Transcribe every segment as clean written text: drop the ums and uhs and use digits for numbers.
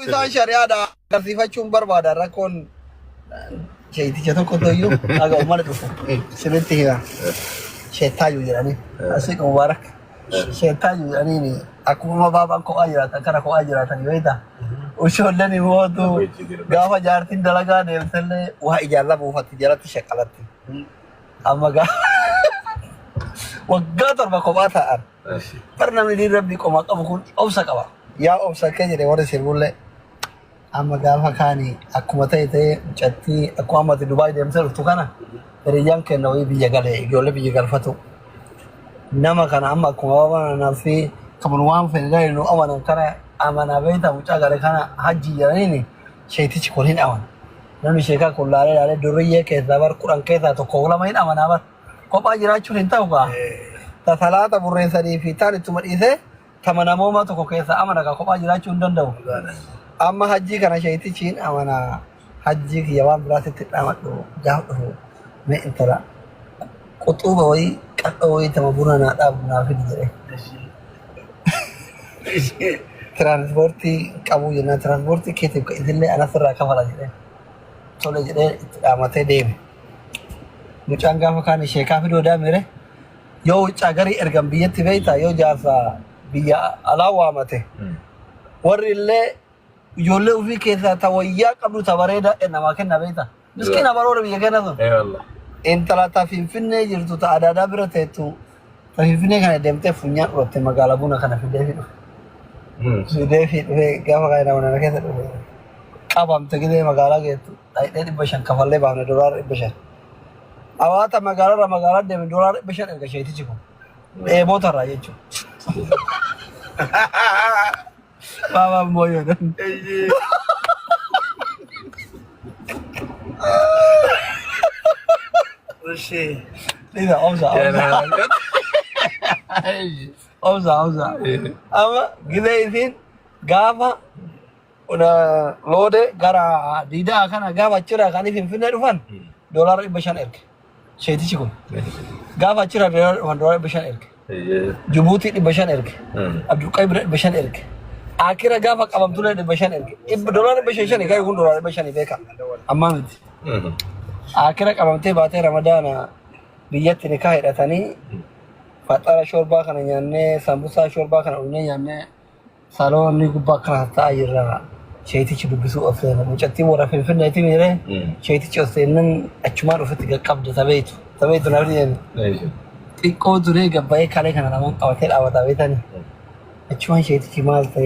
إنسان شريعة كثيفة شومبر بعد ركون شيء تجاه كتويو أجا أمانة تفهم سبنتي هنا شيء تاجو يعني أسيك مبارك شيء تاجو يعني aku ma baba ko ajira ta kara ko ajira ta yoita ushollani modu gafa jartin dalaga ne telle wa ijalla bu fat jarati shakalati amma ga wagatar ba ko bata ar parna mi di rabbi ko ma qabun awsa qaba ya awsa kejere wada sirbulle amma gafa kani akuma tayte chatti akuma mati dubai dem sel tukana riyan ke no biya gale yolle biya galfatu nama kana amma kuma bana na fi kaman wan fenday no awana kara amana baita mutaga kana haji yani shay tici kolin awan nanu sheka kullare dare durriye ke zabar quran ke ta to kogla main amana ba ko ba jira churin tawga ta salata burre sari fi tani tumadise tamana moma to ko kesa amana ka ko ba jira chun dandaw amma haji kana shay tici amana haji ki yawan brate tidama do jahdo me intara qutuba wai kadawai tamabuna na da na fi dire transporti kamu jena transporti kete ko idille ana sirra kafala jide to le jide amate dem mucanga makani sheka fido da mere yo cagari ergam biyati beita yo jasa biya alawa mate warille yolle ufi kesa tawayya qablu tabareda enama kenna beita miskina barore biya kenna wallah entala ta finfinne jirtu ta adada biratetu ta finfinne kana demte funya rotte magala buna kana fide sudah fit gafa kaina wana kesa qabam tagide magala geetu ay dadi bashan kafalle baawne dollar bashan awata magala de dollar bashan erga shayti chiko e motora yechu baba moyo dan Oke tidak omsa omsa ama gida izin gafa una lode gara dida kana gafa cira kani finfinne dufan dollar ibashan erke shayti chiko gafa cira dollar ibashan erke Djibouti ibashan erke Abdul Qadir ibashan erke akira gafa qabam tule ibashan erke dollar ibashan kai kun dollar ibashan beka amma mid akira qabam te baate ramadana biyatti nikah idatani fatara shorba kana nyanne sambusa shorba kana nyanne salon ni gubba kana ta ayira shayti ci dubisu afena mucatti wara finfinne timire shayti ci osenan achuma rufati ga qabda tabaytu nariyan tikko dure gabay kale kana naman qawate awata betani achuma shayti ci malte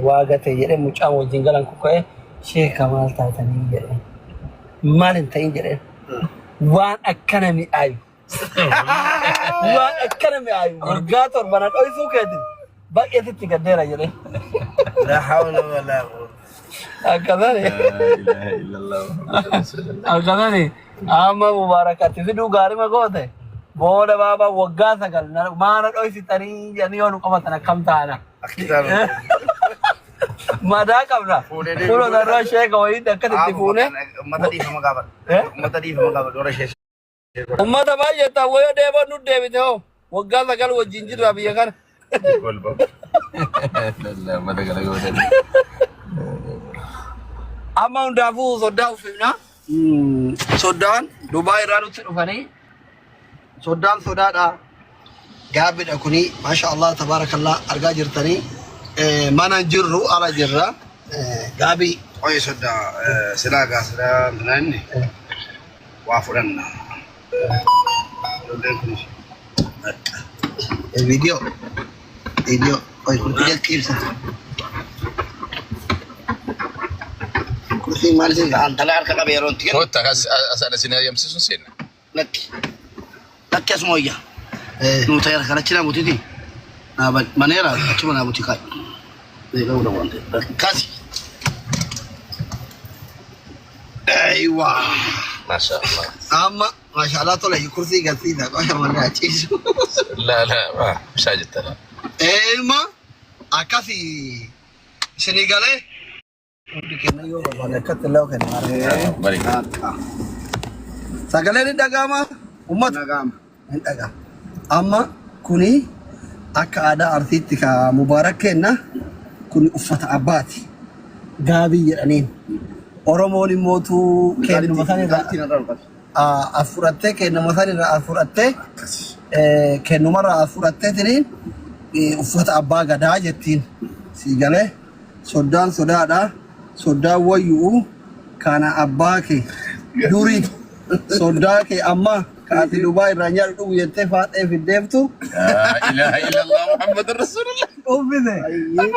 wagate yede mucamo jingalan ko koe sheekh kamal taatani yede malin tayin yede wan akkanami ayu وأكلم يا أيوة رجعت وربنا أي سو كده بقى تتقدر يا جري لا حول ولا قوة هكذا لا إله إلا الله هكذا أما مباركات في دو غاري ما قوته بودا بابا وقع سكال ما أنا أي ستاري يعني يوم كم تنا كم تانا ما دا كمنا فلو درا شيء كوي دكتور تفونه ما تدي هم كابر ما تدي هم كابر دورا شيء ummata baay'ata wayo deeban nu deebiteo waggaa sagal wajjin jirra biyya kana golba la madagala godan amma hundaafuu soddaa ufifna soddaan Dubai irraa nutti dhufanii soddaan sodaadha gaabidha kuni maasha Allah tabaarakallah argaa jirtanii mana jirru ala jirra gaabi oy sodda silaa gaasira nanni waa fudhanna video oy kurtiga kiibsa kursi maalisi antala arka qabeeron tiga Kota asana sina yamsisun sina lakki asmoya nu tayar kana china mutiti na manera achuma na mutika de lo wante kasi aywa masha Allah amma masha Allah tola kursi gasida ko yamana achisu لا ما مش حاجة لا elma akasi senegale dikena yo bana katlaw kan bari sagale ni dagama ummat nagam daga amma kuni akka ada artitti ka mubarak kenna kuni uffata abati gaabii jedhaniin. Oromoon immoo kennuma sanirraa as fudhattee kennuma sanirraa as fudhattee kennumarraa as fudhatteetiniin uffata abbaa gadaa jettiin sii galee soddaan sodaadha soddaan wayyuu kana abbaa kee durii soddaa kee amma kaati Dubai irraa nyaadhu dhugu jettee faadhee fiddeeftu. ilaha illallah Muhammadur Rasulullah. Uffise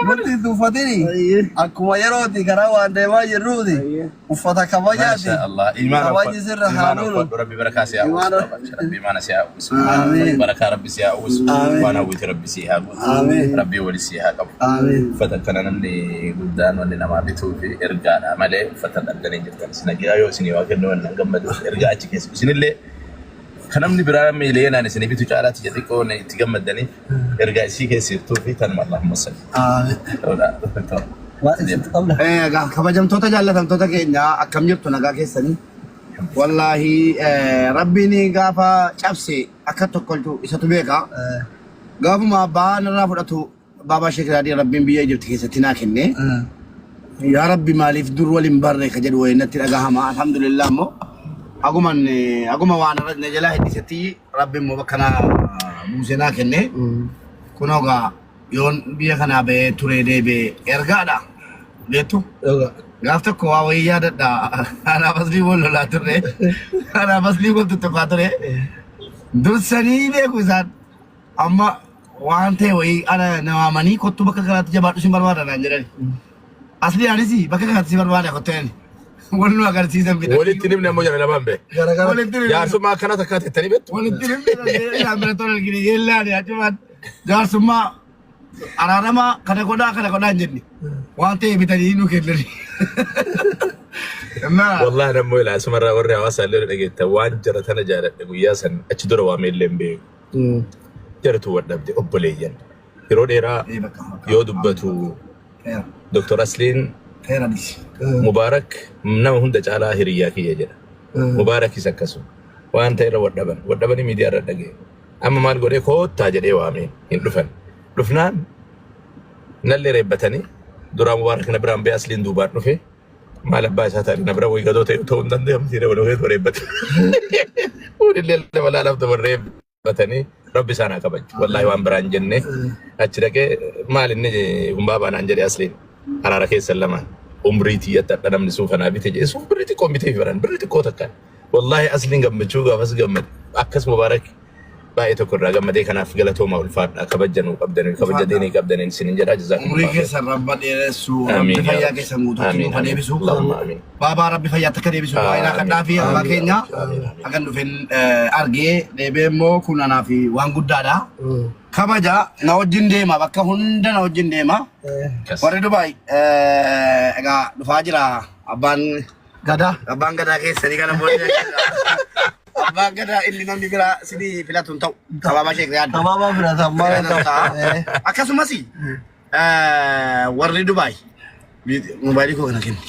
wanti uffatini akkuma yerooti karaa waan deemaa jirruuti uffata kabajaati. Allah kabajni sirra haa lolu. Rabbi barakaa si haa uwwisu. Rabbi mana si haa uwwisu. Barakaa Rabbi si haa uwwisu. Waan hawwiti Rabbi si haa uwwisu. Rabbi wali si haa qabu. Uffata kana namni guddaan wanni namaa bituu fi ergaadha malee uffata arganii jirtan sinagaa yoo isinii waa kennuu waan gammadu ergaa achi keessa isinillee kanamni biraa meeleenaan isinii bitu caalaatti jedhi qoone itti gammadaniif ergaa isii keessirtuu fi tanuma Allahumma salli. kabajamtoota jaallatamtoota keenya akkam jirtu nagaa keessanii wallahi rabbiin gaafa cabse akka tokkoltu isatu beeka gaafuma abbaan irraa fudhatu baabaa sheekiraadii rabbiin biyya Ijipti keessatti naa kenne yaa rabbi maaliif dur waliin barre ka jedhu wayinatti dhagahama alhamdulillah ammoo aguma waan irra jalaa heddisetti rabbiin immoo bakka naa buusenaa kenne kunoga yoon biyya kanaa bee turee deebee ergaadha beektu gaaf tokko waa wayii yaadadha anaaf aslii wal lolaa turre anaaf aslii wal tuttuqaa ture dursanii beeku isaan amma waan ta'e wayii ana namaamanii kottu bakka kanaatti jabaadhu sin barbaadanaan jedhani asli anis bakka kanatti si barbaada kotteen wal nu agarsiisan bita walitti nimne ammoo jara lamaan bee jaarsummaa akkana takkaa tettanii beektu walitti nimne yaa bira tola gini yeellaani achumaan jaarsummaa araarama kana godhaa hin jenni waan ta'e bitanii nu kennani wallahi nammoo ilaa asumarraa warri hawaasaa illee dhageetta waan jara tana jaaladhe guyyaa san achi dura waamee illee hin beeku jaratu wadhabde obboleeyyan yeroo dheeraa yoo dubbatu Dr. Asliin Mubaarak nama hunda caalaa hiriyyaa kiyya jedha Mubaarakis akkasuma waan ta'e irra wadhabanii miidiyaa irra dhagee amma maal godhee koottaa jedhee waameen hin dhufan dhufnaan nallee reebbatanii duraa Mubaarak na biraan bee Asliin duubaan dhufe maal abbaa isaa taa'e na bira wayii gadoo ta'e ta'uu hin danda'amti reeba dhufee reebbate hunillee dabalaa lafta reebbatanii Rabbi isaan haa kabaju wallahi waan biraan jenne achi dhaqee maal inni humbaabaa naan jedhe Asliin araara keessan lamaan umriitii yattadha namni suufanaa bite jedhe suuf birri xiqqoo bitee fi baran birri xiqqoo takkaan wallahi Asliin gammachuu gaafas gammade akkas Mubaarak baay'ee tokko irraa gammadee kanaaf galatooma ulfaadha kabajjanuu qabdanii kabajjateenii qabdanii isin jedhaa jazaakum umrii keessan rabba dheeressu rabbi fayyaa keessan guutuutti nuuf deebisu baabaa rabbi fayyaa takka deebisu waa'inaa kadhaa fi abbaa keenya hagan dhufen argee deebee immoo kun anaa fi waan guddaadha kabaja na wajjin deema bakka hunda na wajjin deema warri Dubaay egaa dhufaa jira abbaan gadaa keessanii kana booddee abbaan gadaa inni namni biraa sidii filatuun ta'u kabaabaa sheekiraadha Kabaabaa filatan malee ta'u akkasumas warri Dubaay mobaayilii koo kana kenni